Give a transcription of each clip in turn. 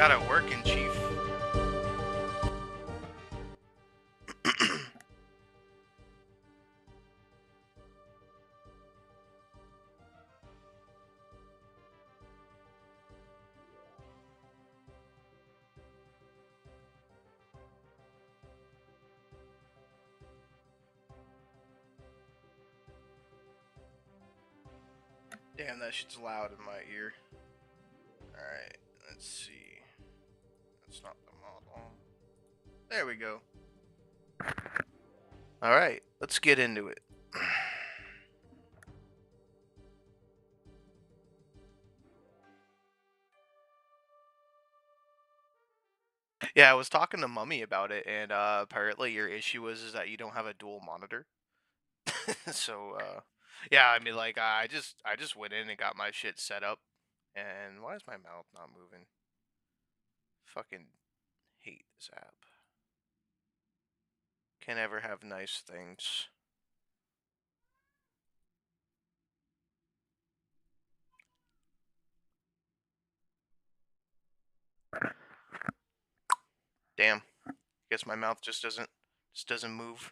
Got it working, Chief. Damn, that shit's loud in my ear. Alright, let's see. That's not the model. There we go. Alright, let's get into it. Yeah, I was talking to Mummy about it, and apparently your issue is that you don't have a dual monitor. So, yeah, I mean, like, I just went in and got my shit set up, and why is my mouth not moving? Fucking hate this app. Can't ever have nice things. Damn. Guess my mouth just doesn't move.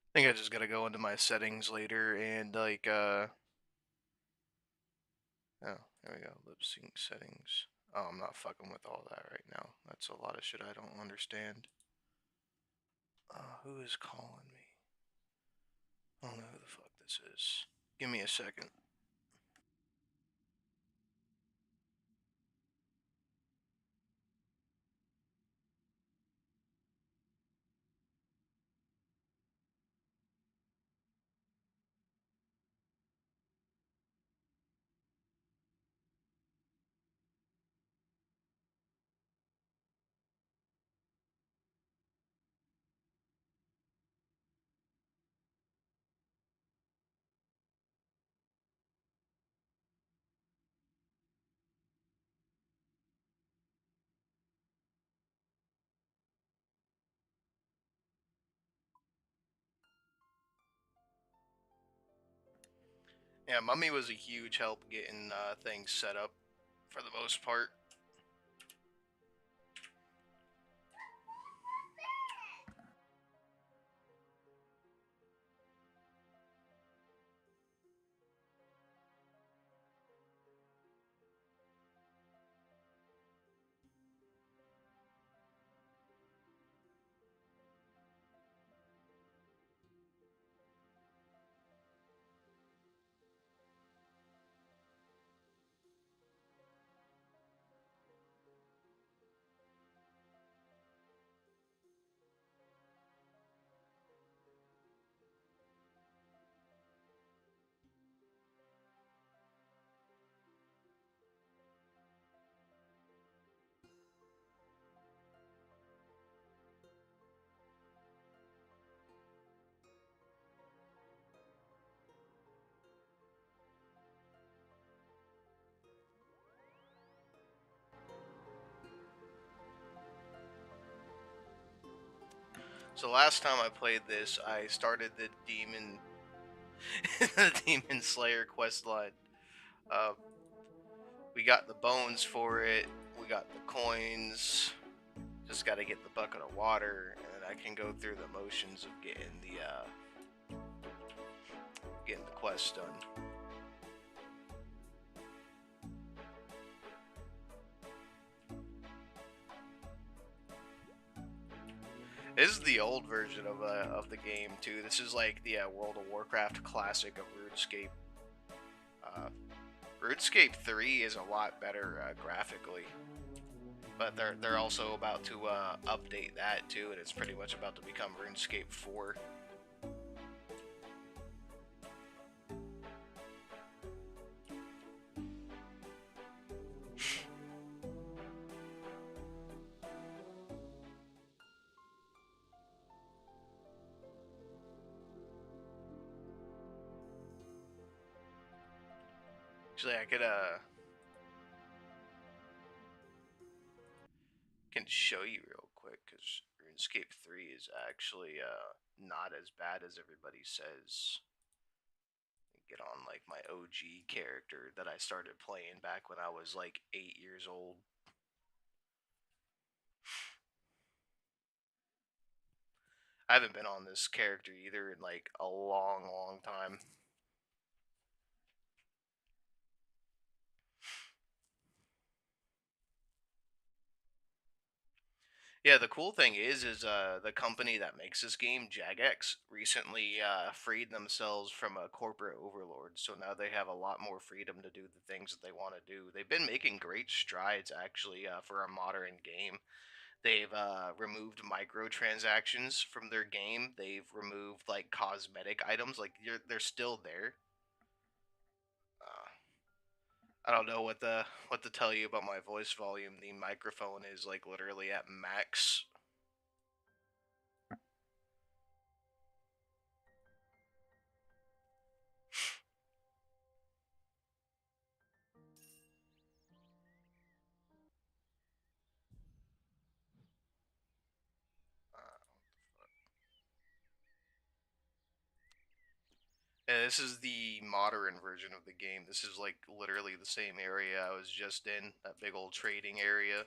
I think I just gotta go into my settings later and like oh, there we go, lip sync settings. Oh, I'm not fucking with all that right now. That's a lot of shit I don't understand. Who is calling me? I don't know who the fuck this is. Give me a second. Yeah, Mummy was a huge help getting things set up for the most part. So last time I played this, I started the demon, the demon slayer quest line. Uh, we got the bones for it. We got the coins. Just got to get the bucket of water, and then I can go through the motions of getting the quest done. This is the old version of the game too. This is like the World of Warcraft classic of RuneScape. RuneScape 3 is a lot better graphically. But they're also about to update that too, and it's pretty much about to become RuneScape 4. Actually, I can show you real quick because RuneScape 3 is actually not as bad as everybody says. Get on like my OG character that I started playing back when I was like 8 years old. I haven't been on this character either in like a long time. Yeah, the cool thing is the company that makes this game, Jagex, recently freed themselves from a corporate overlord. So now they have a lot more freedom to do the things that they want to do. They've been making great strides actually for a modern game. They've removed microtransactions from their game. They've removed like cosmetic items. Like they're still there. Uh, I don't know what to tell you about my voice volume. The microphone is like literally at max. And this is the modern version of the game. This is like literally the same area I was just in, that big old trading area.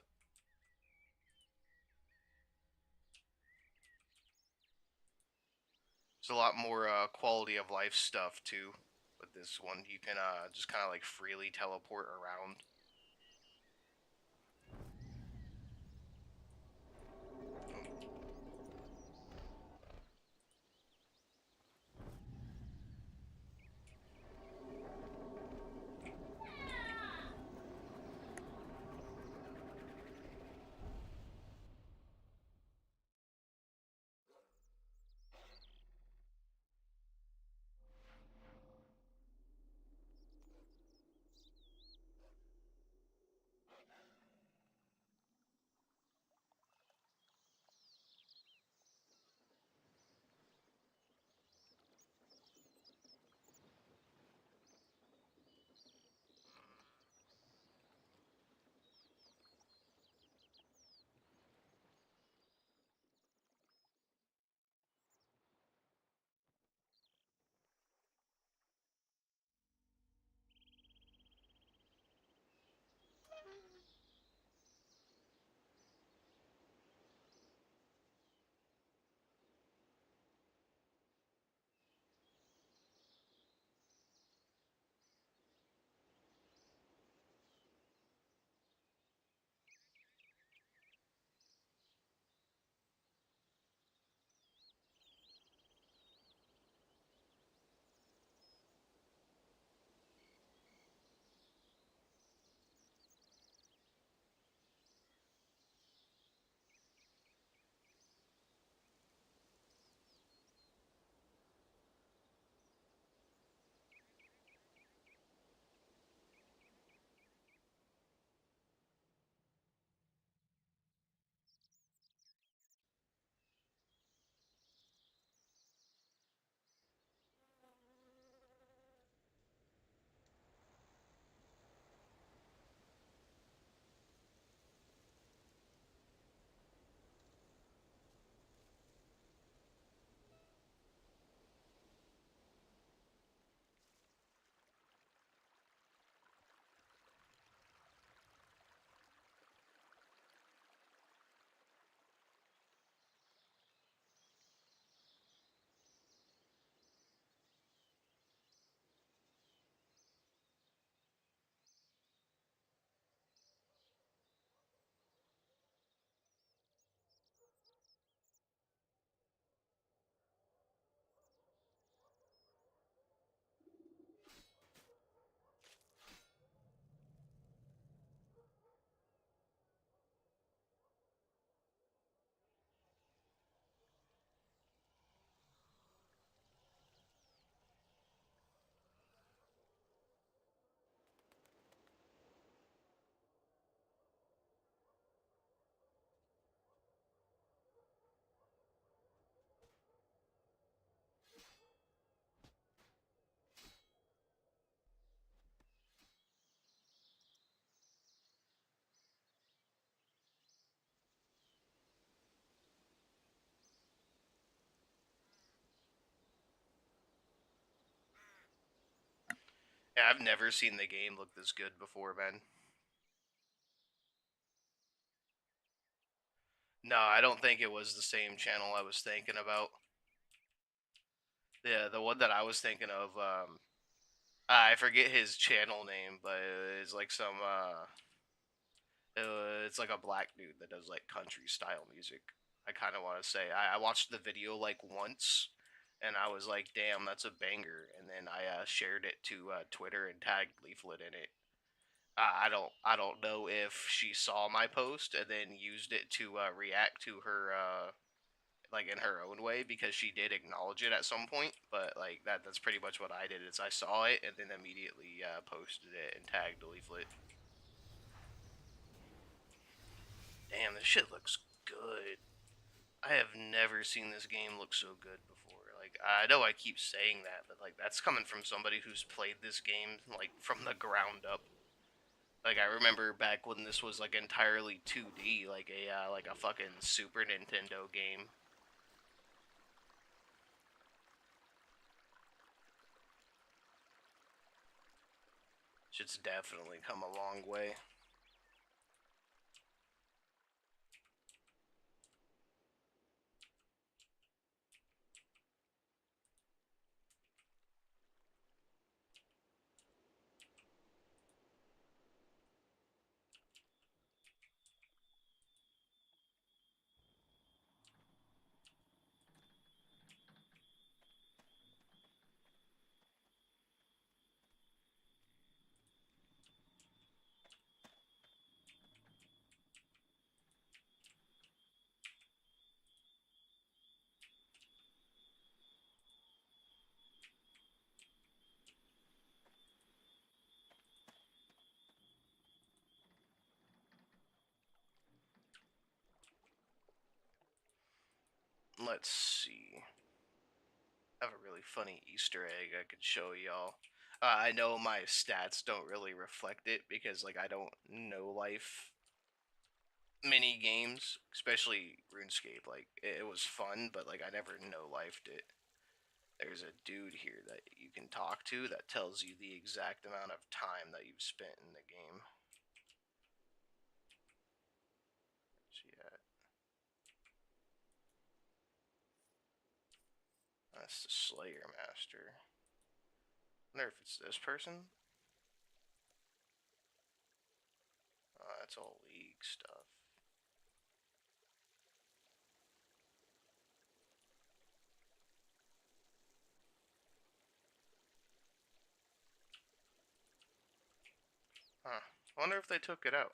There's a lot more quality of life stuff too. With this one, you can just kind of like freely teleport around. Yeah, I've never seen the game look this good before, man. No, I don't think it was the same channel I was thinking about. Yeah, the one that I was thinking of, I forget his channel name, but it's like some, it's like a black dude that does like country style music. I kind of want to say I watched the video like once, and I was like, "Damn, that's a banger!" And then I shared it to Twitter and tagged Leaflet in it. I don't know if she saw my post and then used it to react to her like in her own way because she did acknowledge it at some point. But like that's pretty much what I did. Is I saw it and then immediately posted it and tagged Leaflet. Damn, this shit looks good. I have never seen this game look so good before. Like I know I keep saying that, but like that's coming from somebody who's played this game like from the ground up. Like I remember back when this was like entirely 2D, like a fucking Super Nintendo game. Shit's definitely come a long way. Let's see. I have a really funny Easter egg I could show y'all. I know my stats don't really reflect it because like I don't know life mini games, especially RuneScape. Like it was fun, but like I never know lifed it. There's a dude here that you can talk to that tells you the exact amount of time that you've spent in the game. Where's he at? That's the Slayer Master. I wonder if it's this person. That's all League stuff. Huh. I wonder if they took it out.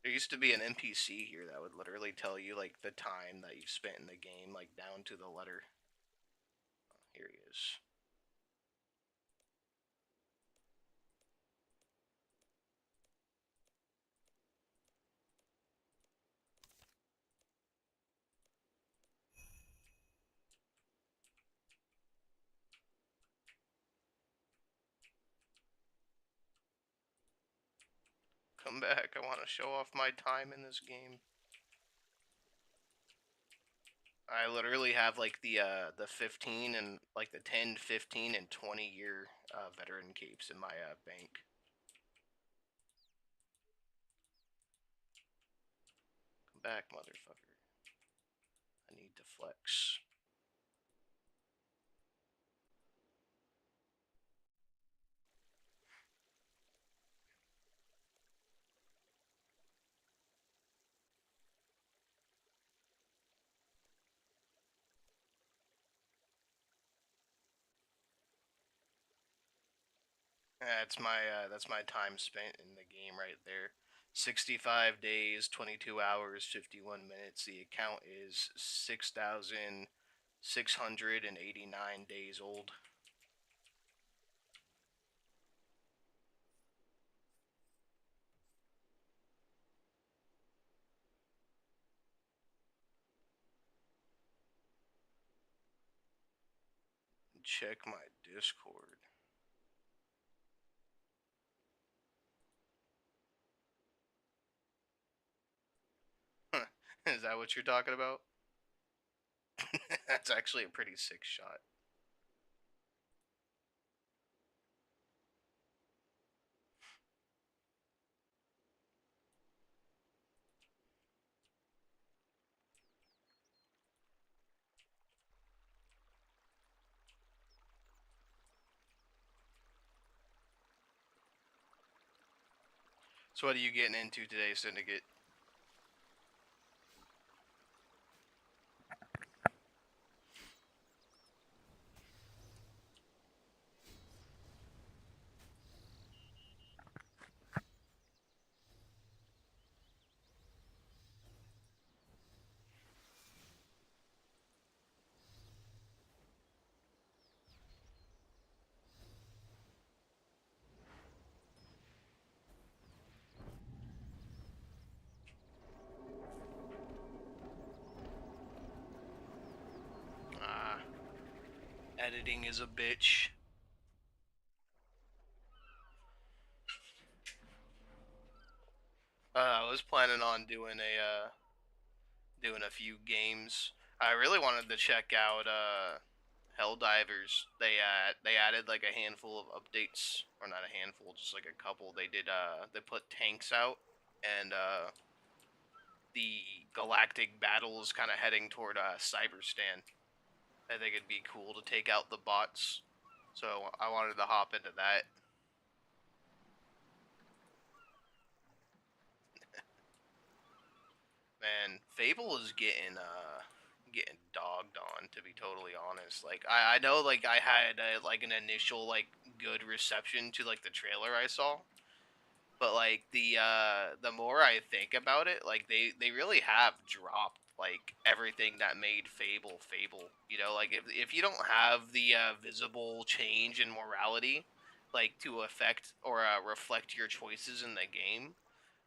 There used to be an NPC here that would literally tell you like the time that you've spent in the game, like down to the letter. Oh, here he is. Come back. I want to show off my time in this game. I literally have like the 15 and like the 10, 15 and 20-year veteran capes in my bank. Come back, motherfucker. I need to flex. That's my time spent in the game right there. 65 days, 22 hours, 51 minutes. The account is 6,689 days old. Check my Discord. Is that what you're talking about? That's actually a pretty sick shot. So what are you getting into today, Syndicate? Ah, editing is a bitch. I was planning on doing a few games. I really wanted to check out Helldivers. They added like a handful of updates, or not a handful, just like a couple. They put tanks out, and the galactic battle is kind of heading toward Cyberstan. I think it'd be cool to take out the bots. So I wanted to hop into that. Man, Fable is getting dogged on, to be totally honest. Like I know like I had like an initial like good reception to like the trailer I saw, but like the more I think about it, like they really have dropped like everything that made Fable. You know, like if you don't have the visible change in morality, like to affect or reflect your choices in the game,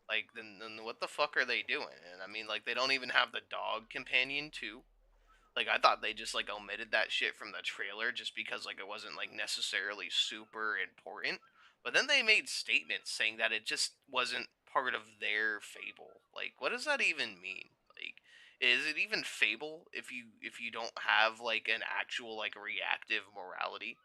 like then what the fuck are they doing? And I mean, like they don't even have the dog companion too. Like I thought they just like omitted that shit from the trailer just because like it wasn't like necessarily super important. But then they made statements saying that it just wasn't part of their fable. Like what does that even mean? Like is it even fable if you don't have like an actual like reactive morality?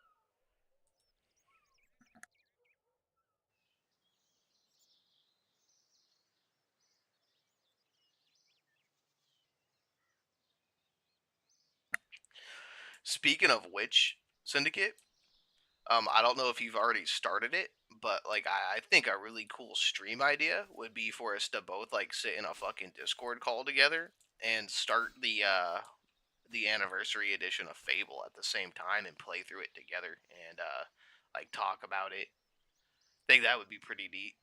Speaking of which, Syndicate, I don't know if you've already started it, but like I think a really cool stream idea would be for us to both like sit in a fucking Discord call together and start the anniversary edition of Fable at the same time and play through it together and like talk about it. I think that would be pretty neat.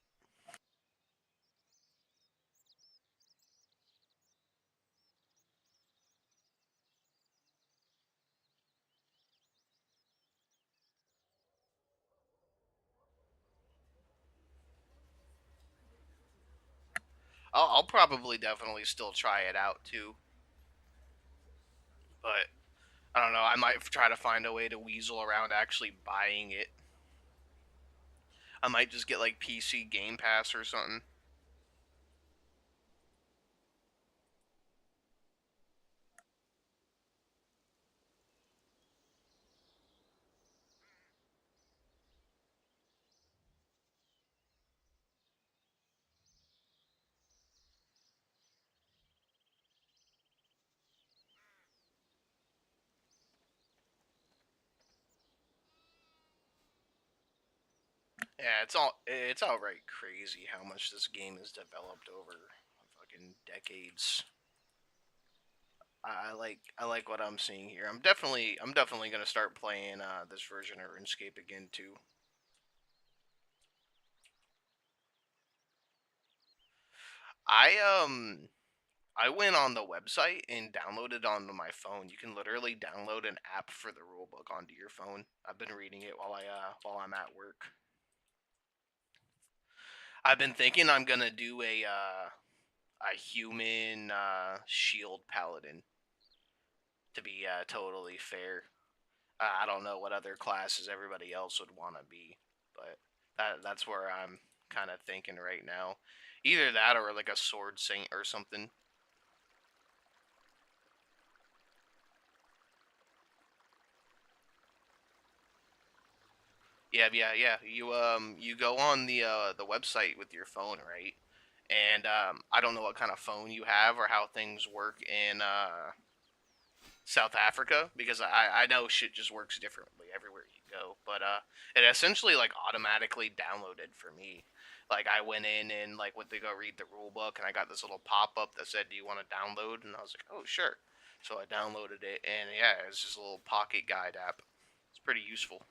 I'll probably definitely still try it out too, but I don't know. I might try to find a way to weasel around actually buying it. I might just get like PC Game Pass or something. Yeah, it's outright crazy how much this game has developed over fucking decades. I like what I'm seeing here. I'm definitely gonna start playing this version of RuneScape again too. I I went on the website and downloaded onto my phone. You can literally download an app for the rulebook onto your phone. I've been reading it while I'm at work. I've been thinking I'm gonna do a human shield paladin to be totally fair. I don't know what other classes everybody else would want to be, but that's where I'm kind of thinking right now. Either that or like a sword saint or something. Yeah. You go on the website with your phone, right? And I don't know what kind of phone you have or how things work in South Africa because I know shit just works differently everywhere you go. But it essentially like automatically downloaded for me. Like I went in and like went to go read the rule book, and I got this little pop up that said, "Do you want to download?" And I was like, "Oh, sure." So I downloaded it, and yeah, it's just a little pocket guide app. It's pretty useful.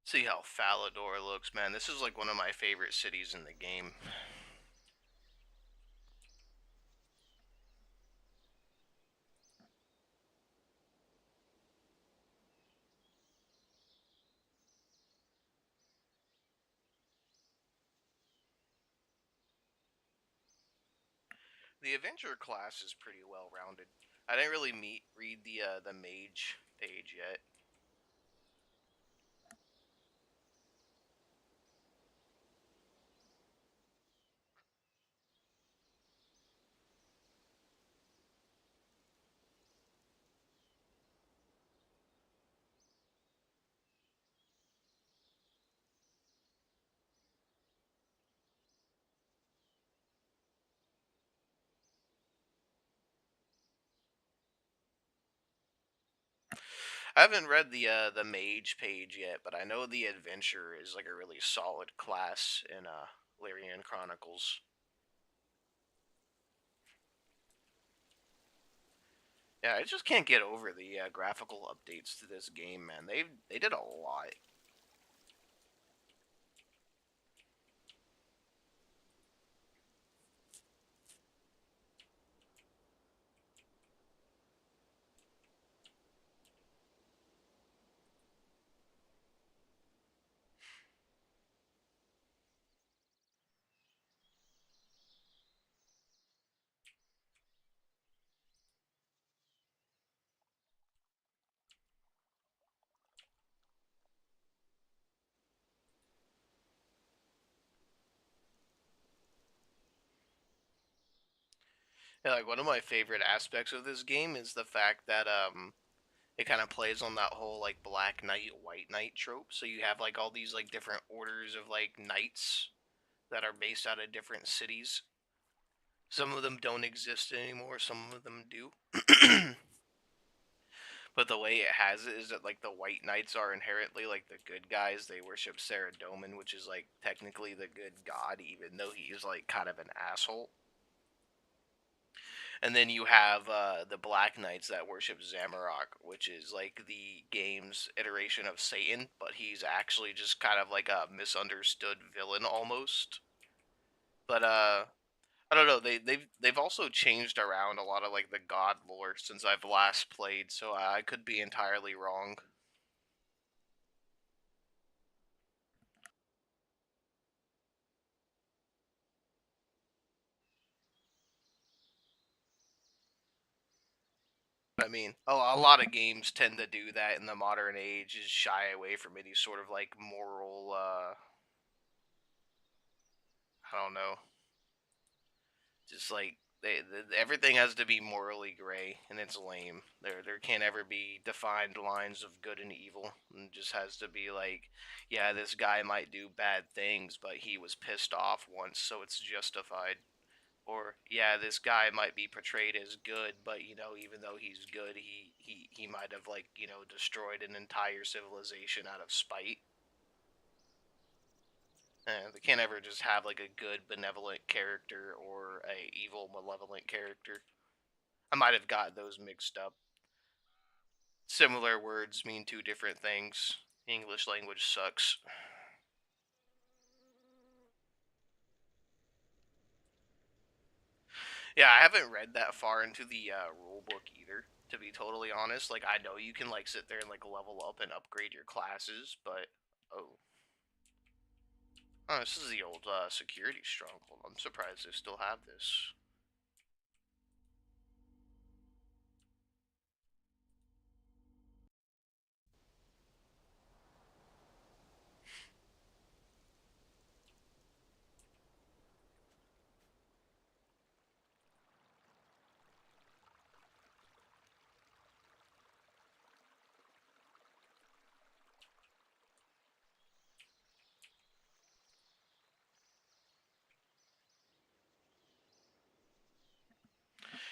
See how Falador looks, man. This is like one of my favorite cities in the game. The adventure class is pretty well rounded. I didn't really read the mage page yet. I haven't read the mage page yet, but I know the adventure is like a really solid class in Lyrian Chronicles. Yeah, I just can't get over the graphical updates to this game, man. They did a lot. Yeah, like one of my favorite aspects of this game is the fact that it kind of plays on that whole like black knight, white knight trope. So you have like all these like different orders of like knights that are based out of different cities. Some of them don't exist anymore, some of them do. But the way it has it is that like the white knights are inherently like the good guys. They worship Saradomin, which is like technically the good god, even though he's like kind of an asshole. And then you have the Black Knights that worship Zamorak, which is like the game's iteration of Satan, but he's actually just kind of like a misunderstood villain almost. But I don't know. They've also changed around a lot of like the god lore since I've last played, so I could be entirely wrong. I mean, a lot of games tend to do that in the modern age, is shy away from any sort of like moral. I don't know, just like everything has to be morally gray, and it's lame. There can't ever be defined lines of good and evil. It just has to be like, yeah, this guy might do bad things, but he was pissed off once, so it's justified. Or yeah, this guy might be portrayed as good, but you know, even though he's good, he might have like destroyed an entire civilization out of spite. They can't ever just have like a good benevolent character or a evil malevolent character. I might have got those mixed up. Similar words mean two different things. English language sucks. Yeah, I haven't read that far into the rule book either. To be totally honest, like I know you can like sit there and like level up and upgrade your classes, but oh, oh, this is the old security stronghold. I'm surprised they still have this.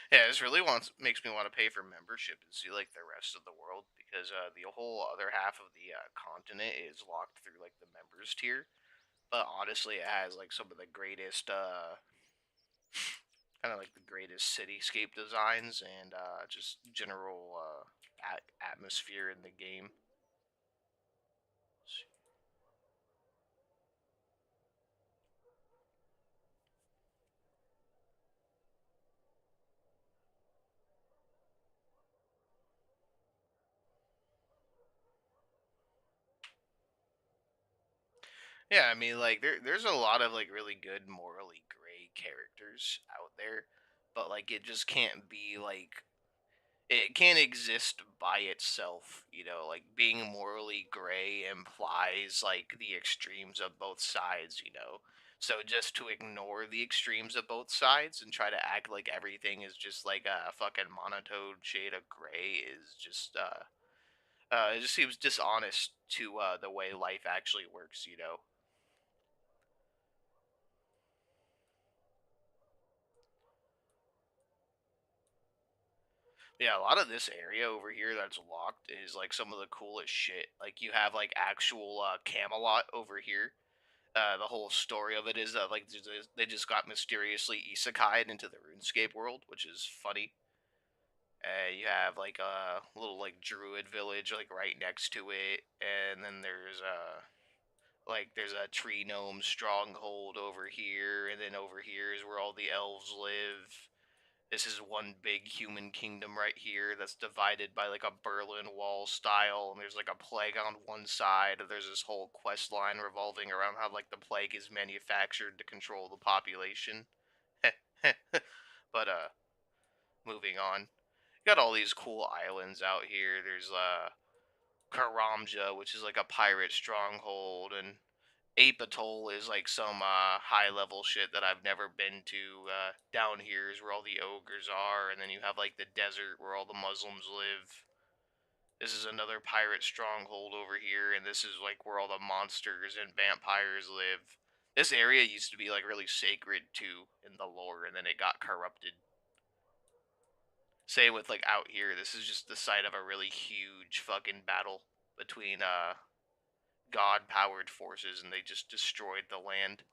Yeah, this really wants makes me want to pay for membership and see like the rest of the world because the whole other half of the continent is locked through like the members tier. But honestly, it has like some of the greatest, kind of like the greatest cityscape designs and just general atmosphere in the game. Yeah, I mean, like there's a lot of like really good morally gray characters out there, but like it just can't be like it can't exist by itself. You know, like being morally gray implies like the extremes of both sides. You know, so just to ignore the extremes of both sides and try to act like everything is just like a fucking monotone shade of gray is just it just seems dishonest to the way life actually works. You know. Yeah, a lot of this area over here that's locked is like some of the coolest shit. Like you have like actual Camelot over here. The whole story of it is that like they just got mysteriously isekai'd into the RuneScape world, which is funny. You have like a little like druid village like right next to it, and then there's there's a tree gnome stronghold over here, and then over here is where all the elves live. This is one big human kingdom right here that's divided by like a Berlin Wall style, and there's like a plague on one side. There's this whole quest line revolving around how like the plague is manufactured to control the population. But moving on. Got all these cool islands out here. There's Karamja, which is like a pirate stronghold, and Apatoll is like some high level shit that I've never been to. Down here is where all the ogres are, and then you have like the desert where all the Muslims live. This is another pirate stronghold over here, and this is like where all the monsters and vampires live. This area used to be like really sacred too in the lore, and then it got corrupted. Same with like out here. This is just the site of a really huge fucking battle between god powered forces, and they just destroyed the land.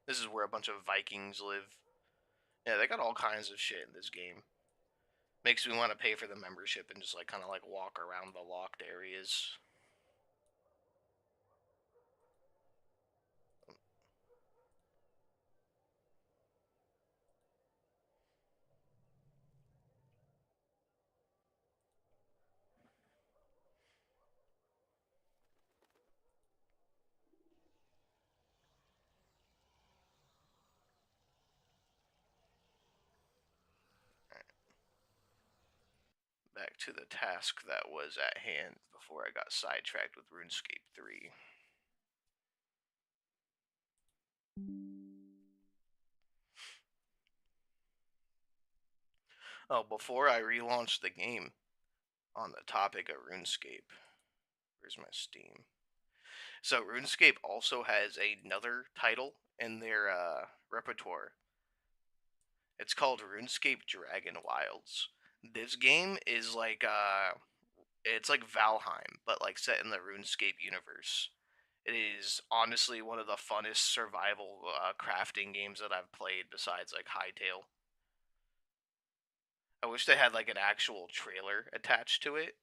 This is where a bunch of Vikings live. Yeah, they got all kinds of shit in this game. Makes me want to pay for the membership and just like kind of like walk around the locked areas. Back to the task that was at hand before I got sidetracked with RuneScape 3. Oh, before I relaunched the game, on the topic of RuneScape, where's my Steam? So RuneScape also has another title in their repertoire. It's called RuneScape Dragon Wilds. This game is like it's like Valheim, but like set in the RuneScape universe. It is honestly one of the funnest survival crafting games that I've played besides like Hytale. I wish they had like an actual trailer attached to it,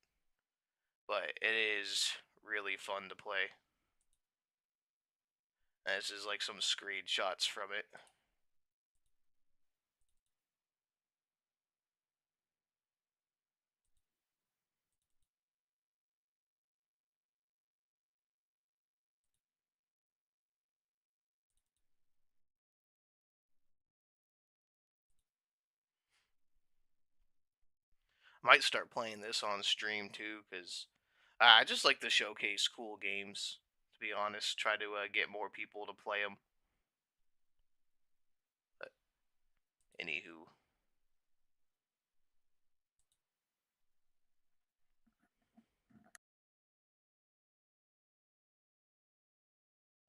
but it is really fun to play. And this is like some screenshots from it. Might start playing this on stream too, because I just like to showcase cool games. To be honest, try to get more people to play them. But anywho,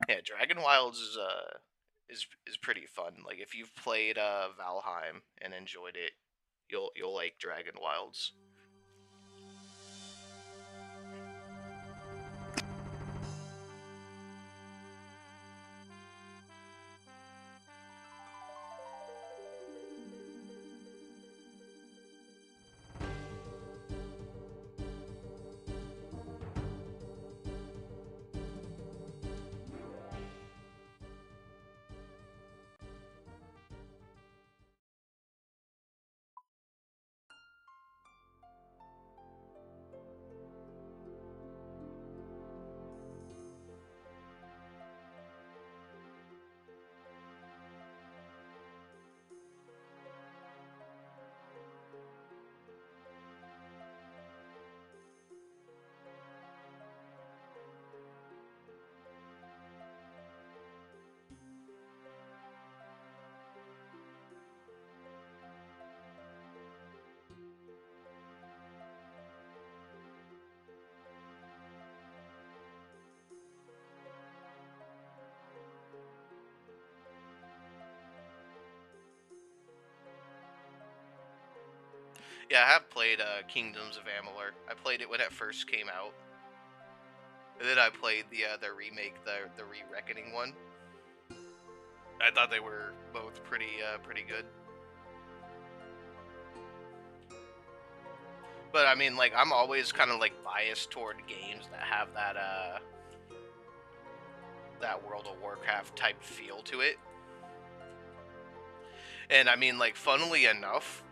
yeah, Dragon Wilds is is pretty fun. Like if you've played Valheim and enjoyed it, you'll like Dragon Wilds. Yeah, I have played Kingdoms of Amalur. I played it when it first came out, and then I played the remake, the Re-Reckoning one. I thought they were both pretty good. But I mean, like I'm always kind of like biased toward games that have that World of Warcraft type feel to it. And I mean, like funnily enough,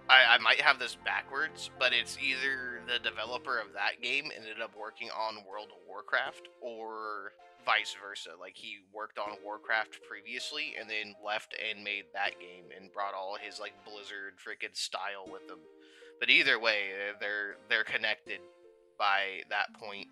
I might have this backwards, but it's either the developer of that game ended up working on World of Warcraft or vice versa. Like he worked on Warcraft previously and then left and made that game and brought all his like Blizzard freaking style with them. But either way, they're connected by that point.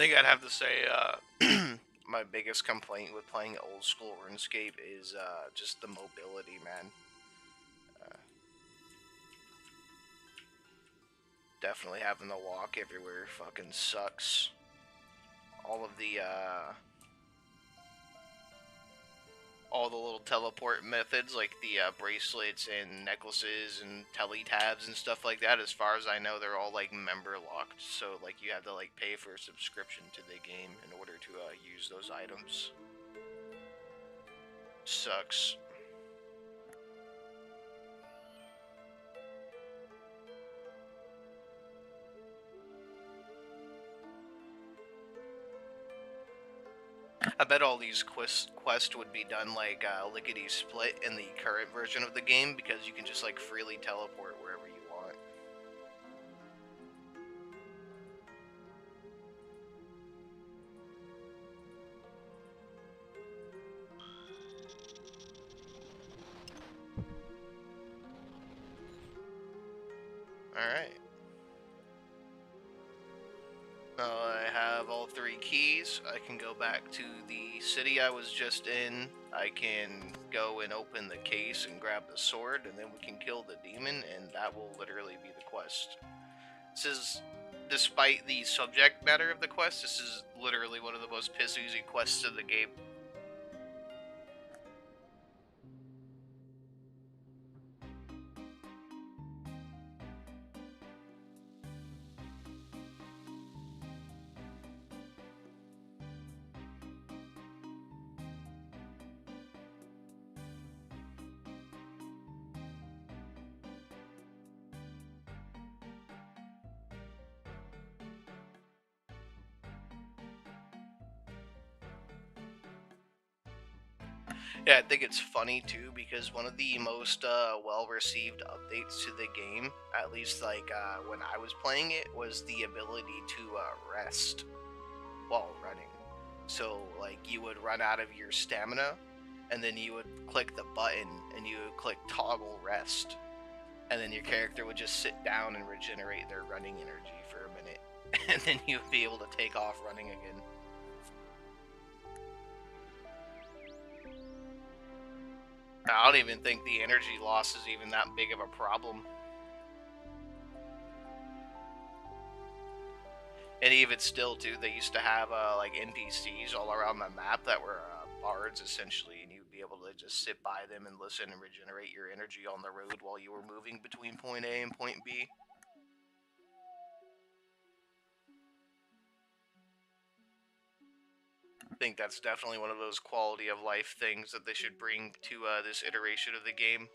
think I'd have to say my biggest complaint with playing old school RuneScape is just the mobility, man. Uh, Definitely having to walk everywhere fucking sucks. All of the all the little teleport methods, like the bracelets and necklaces and teletabs and stuff like that, as far as I know, they're all like member locked. So like you have to like pay for a subscription to the game in order to use those items. Sucks. I bet all these quests would be done like lickety split in the current version of the game, because you can just like freely teleport wherever you want. Alright. I have all 3 keys. I can go back to the city I was just in. I can go and open the case and grab the sword, and then we can kill the demon, and that will literally be the quest. This is, despite the subject matter of the quest, this is literally one of the most piss-easy quests in the game. Yeah, I think it's funny too, because one of the most well-received updates to the game, at least like when I was playing it, was the ability to rest while running. So like you would run out of your stamina, and then you would click the button and you would click toggle rest, and then your character would just sit down and regenerate their running energy for a minute, and then you would be able to take off running again. I don't even think the energy loss is even that big of a problem. And even still, too, they used to have like NPCs all around the map that were bards essentially, and you'd be able to just sit by them and listen and regenerate your energy on the road while you were moving between point A and point B. I think that's definitely one of those quality of life things that they should bring to this iteration of the game.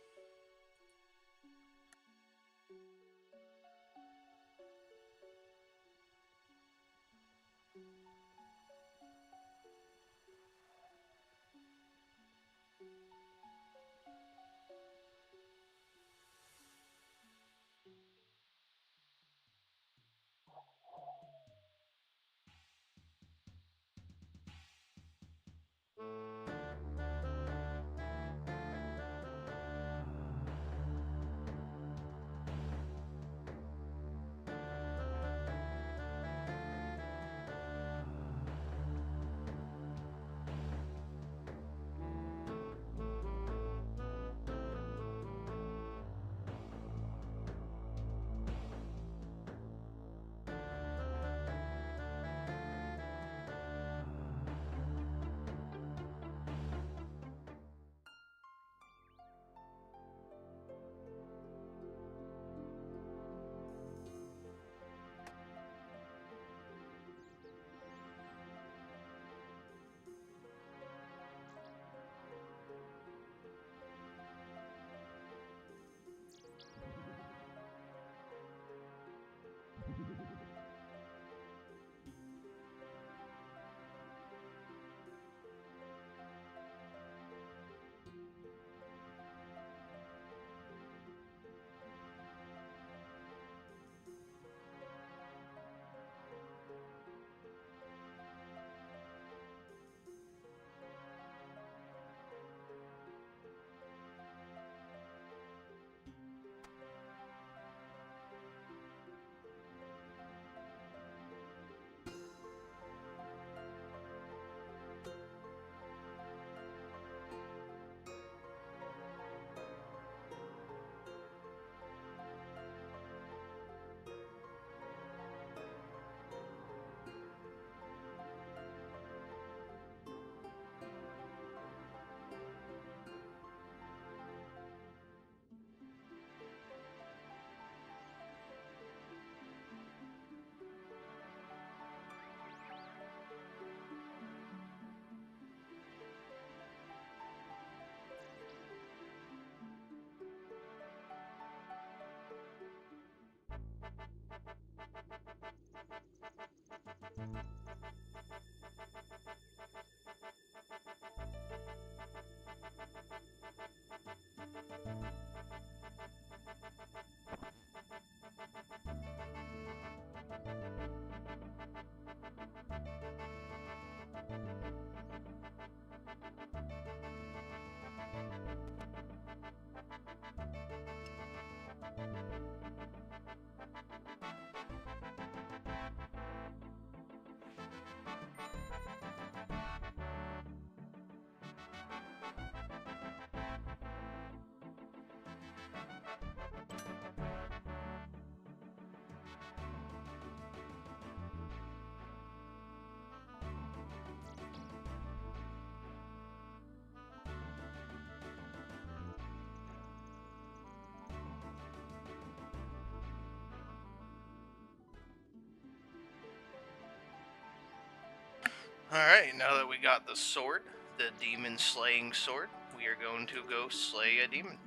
Alright, now that we got the sword, the demon slaying sword, we are going to go slay a demon.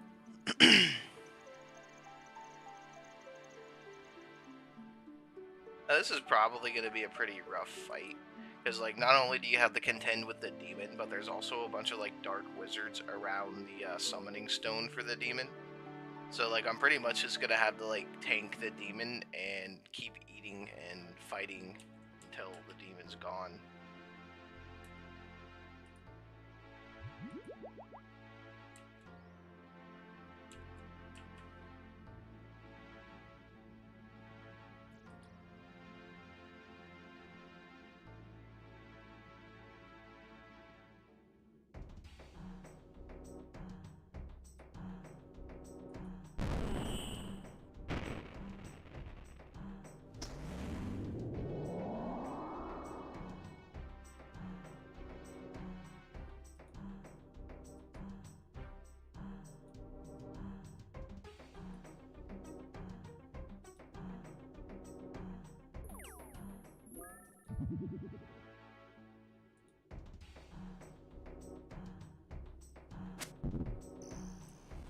Now, this is probably going to be a pretty rough fight. Because, like, not only do you have to contend with the demon, but there's also a bunch of, like, dark wizards around the summoning stone for the demon. So, like, I'm pretty much just going to have to, like, tank the demon and keep eating and fighting until the demon's gone.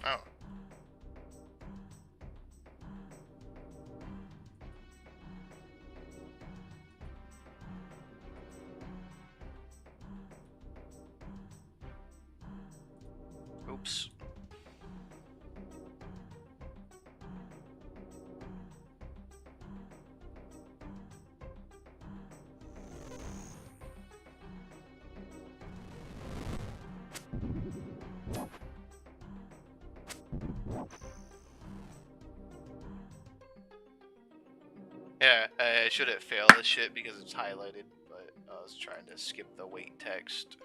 Oh. Oops. Yeah, I should have failed this shit because it's highlighted, but I was trying to skip the wait text.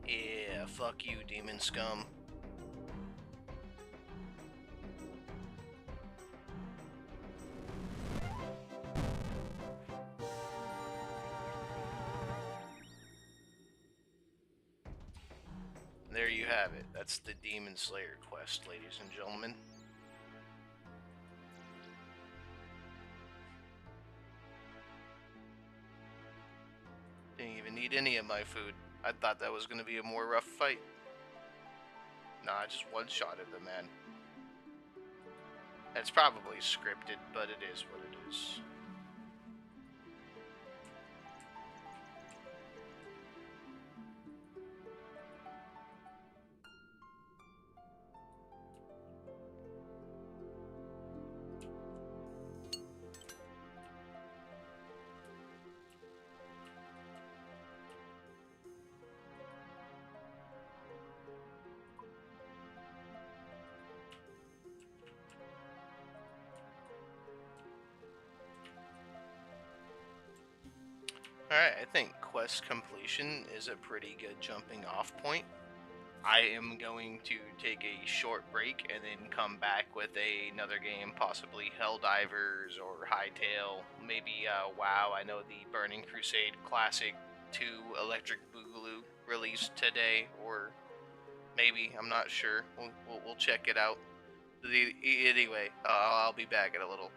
Yeah, fuck you, demon scum. There you have it. That's the Demon Slayer quest, ladies and gentlemen. Didn't even need any of my food. I thought that was going to be a more rough fight. Nah, I just one-shotted the man. It's probably scripted, but it is what it is. Alright, I think quest completion is a pretty good jumping off point. I am going to take a short break and then come back with another game, possibly Helldivers or Hightail, maybe WoW. I know the Burning Crusade Classic 2 Electric Boogaloo released today, or maybe, I'm not sure. We'll check it out. Anyway, I'll be back in a little.